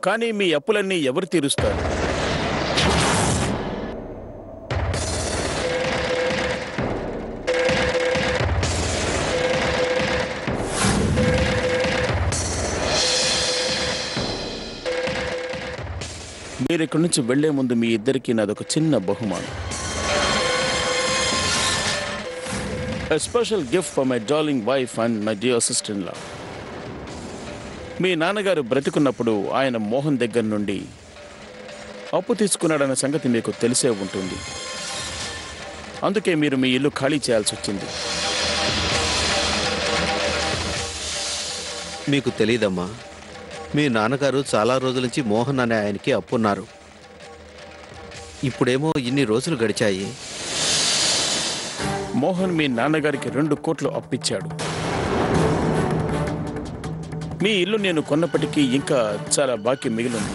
కానీ మీ అప్పులన్నీ ఎవరు తీరుస్తారు? మీరు ఇక్కడి నుంచి వెళ్లే ముందు మీ ఇద్దరికి నాదొక చిన్న బహుమానం. A special gift for my darling wife and my dear sister-in-law. మీ నాన్నగారు బ్రతికున్నప్పుడు ఆయన మోహన్ దగ్గర నుండి అప్పు తీసుకున్నాడన్న సంగతి మీకు తెలిసే ఉంటుంది. అందుకే మీరు మీ ఇల్లు ఖాళీ చేయాల్సి వచ్చింది. మీకు తెలీదమ్మా, మీ నాన్నగారు చాలా రోజుల నుంచి మోహన్ అనే ఆయనకి అప్పున్నారు. ఇప్పుడేమో ఇన్ని రోజులు గడిచాయి. మోహన్ మీ నాన్నగారికి 2 కోట్లు అప్పిచ్చాడు. మీ ఇల్లు నేను కొన్నప్పటికీ ఇంకా చాలా బాకీ మిగిలింది.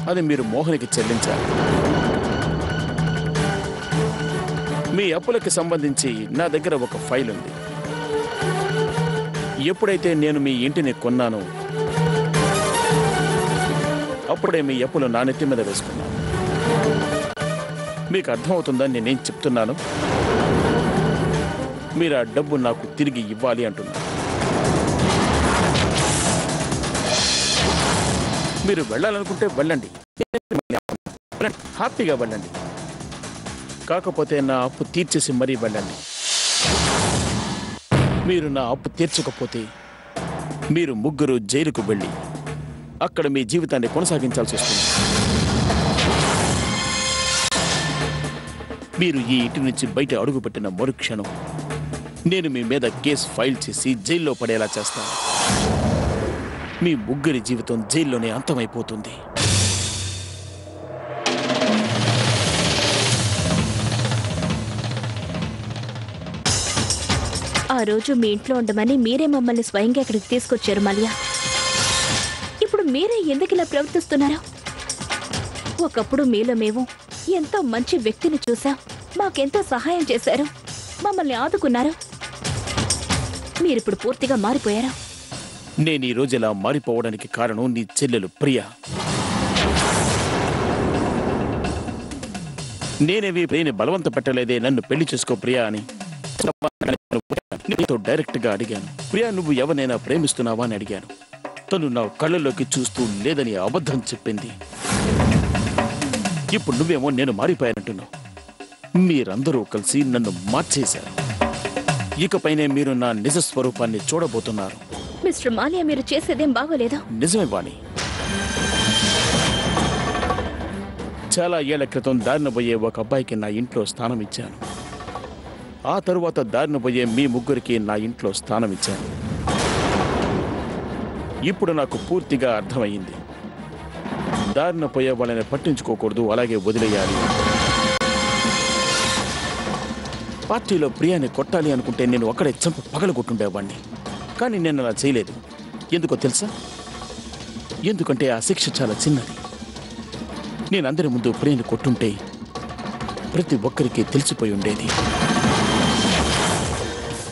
అది మీరు మోహన్కి చెల్లించాలి. మీ అప్పులకి సంబంధించి నా దగ్గర ఒక ఫైల్ ఉంది. ఎప్పుడైతే నేను మీ ఇంటిని కొన్నానో అప్పుడే మీ అప్పులు నా నెత్తి మీద వేసుకున్నాను. మీకు అర్థమవుతుందని నేనేం చెప్తున్నాను? మీరు ఆ డబ్బు నాకు తిరిగి ఇవ్వాలి అంటున్నారు. మీరు వెళ్ళాలనుకుంటే వెళ్ళండి, హ్యాపీగా వెళ్ళండి. కాకపోతే నా అప్పు తీర్చేసి మరీ వెళ్ళండి. మీరు నా అప్పు తీర్చకపోతే మీరు ముగ్గురు జైలుకు వెళ్ళి అక్కడ మీ జీవితాన్ని కొనసాగించాల్సి వస్తుంది. మీరు ఈ ఇంటి నుంచి బయట అడుగుపెట్టిన మరుక్షణం నేను మీ మీద కేసు ఫైల్ చేసి జైల్లో పడేలా చేస్తాను. మీ ముగ్గురి జీవితం జైల్లోనే అంతమైపోతుంది. ఆ రోజు మీ ఇంట్లో ఉండమని మీరే మమ్మల్ని స్వయంగా ఇక్కడికి తీసుకొచ్చారు మలియా. ఇప్పుడు మీరే ఎందుకు ఇలా ప్రవర్తిస్తున్నారు? ఒకప్పుడు మీలో మేము ఎంతో మంచి వ్యక్తిని చూసాం, మాకెంతో సహాయం చేశారు, మమ్మల్ని ఆదుకున్నారు. మీరిప్పుడు పూర్తిగా మారిపోయారా? నేను ఈ రోజు ఇలా మారిపోవడానికి కారణం నీ చెల్లెలు ప్రియా. నేనేవి ప్రియని బలవంత పెట్టలేదే నన్ను పెళ్లి చేసుకో ప్రియా అని. నీతో డైరెక్ట్ గా అడిగాను, ప్రియా నువ్వు ఎవరినైనా ప్రేమిస్తున్నావా అని అడిగాను. తను నా కళ్ళలోకి చూస్తూ లేదని అబద్ధం చెప్పింది. ఇప్పుడు నువ్వేమో నేను మారిపోయానంటున్నావు. మీరందరూ కలిసి నన్ను మార్చేశారు. ఇకపైనే మీరు నా నిజ స్వరూపాన్ని చూడబోతున్నారు. మిస్టర్ మాలియా, మీరు చేసేదేం బాగోలేదు. నిజమే వాణి. చాలా ఏళ్ల క్రితం దారిన పోయే ఒక అబ్బాయికి నా ఇంట్లో స్థానం ఇచ్చాను. ఆ తరువాత దారిన పోయే మీ ముగ్గురికి నా ఇంట్లో స్థానం ఇచ్చాను. ఇప్పుడు నాకు పూర్తిగా అర్థమయ్యింది. దారిన పోయే వాళ్ళని పట్టించుకోకూడదు, అలాగే వదిలేయాలి. పార్టీలో ప్రియాని కొట్టాలి అనుకుంటే నేను ఒక్కడే చంప పగలగొట్టుండేవాడిని. కానీ నేను అలా చేయలేదు. ఎందుకో తెలుసా? ఎందుకంటే ఆ శిక్ష చాలా చిన్నది. నేను అందరి ముందు ప్రియని కొట్టుంటే ప్రతి ఒక్కరికి తెలిసిపోయి ఉండేది.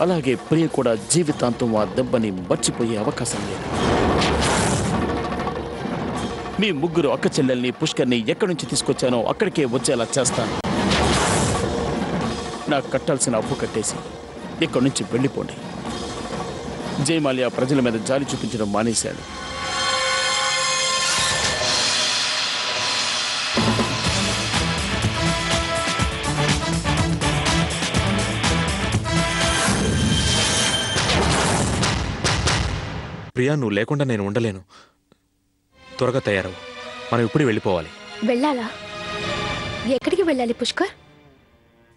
అలాగే ప్రియ కూడా జీవితాంతం ఆ దెబ్బని మర్చిపోయే అవకాశం లేదు. మీ ముగ్గురు అక్క చెల్లెల్ని పుష్కర్ని ఎక్కడి నుంచి తీసుకొచ్చానో అక్కడికే వచ్చేలా చేస్తాను. నాకు కట్టాల్సిన అప్పు కట్టేసి ఇక్కడి నుంచి వెళ్ళిపోండి. జయమాల్యా ప్రజల మీద జాలి చూపించడం మానేశాడు. ప్రియా, నువ్వు లేకుండా నేను ఉండలేను. త్వరగా తయారవు, మనం ఇప్పుడు వెళ్ళిపోవాలి. వెళ్ళాలా? ఎక్కడికి వెళ్ళాలి పుష్కర్?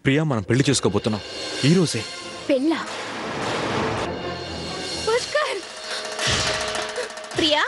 ప్రియా, మనం పెళ్లి చేసుకోబోతున్నాం ఈ రోజే. పెళ్ళా? పుష్కర్! ప్రియా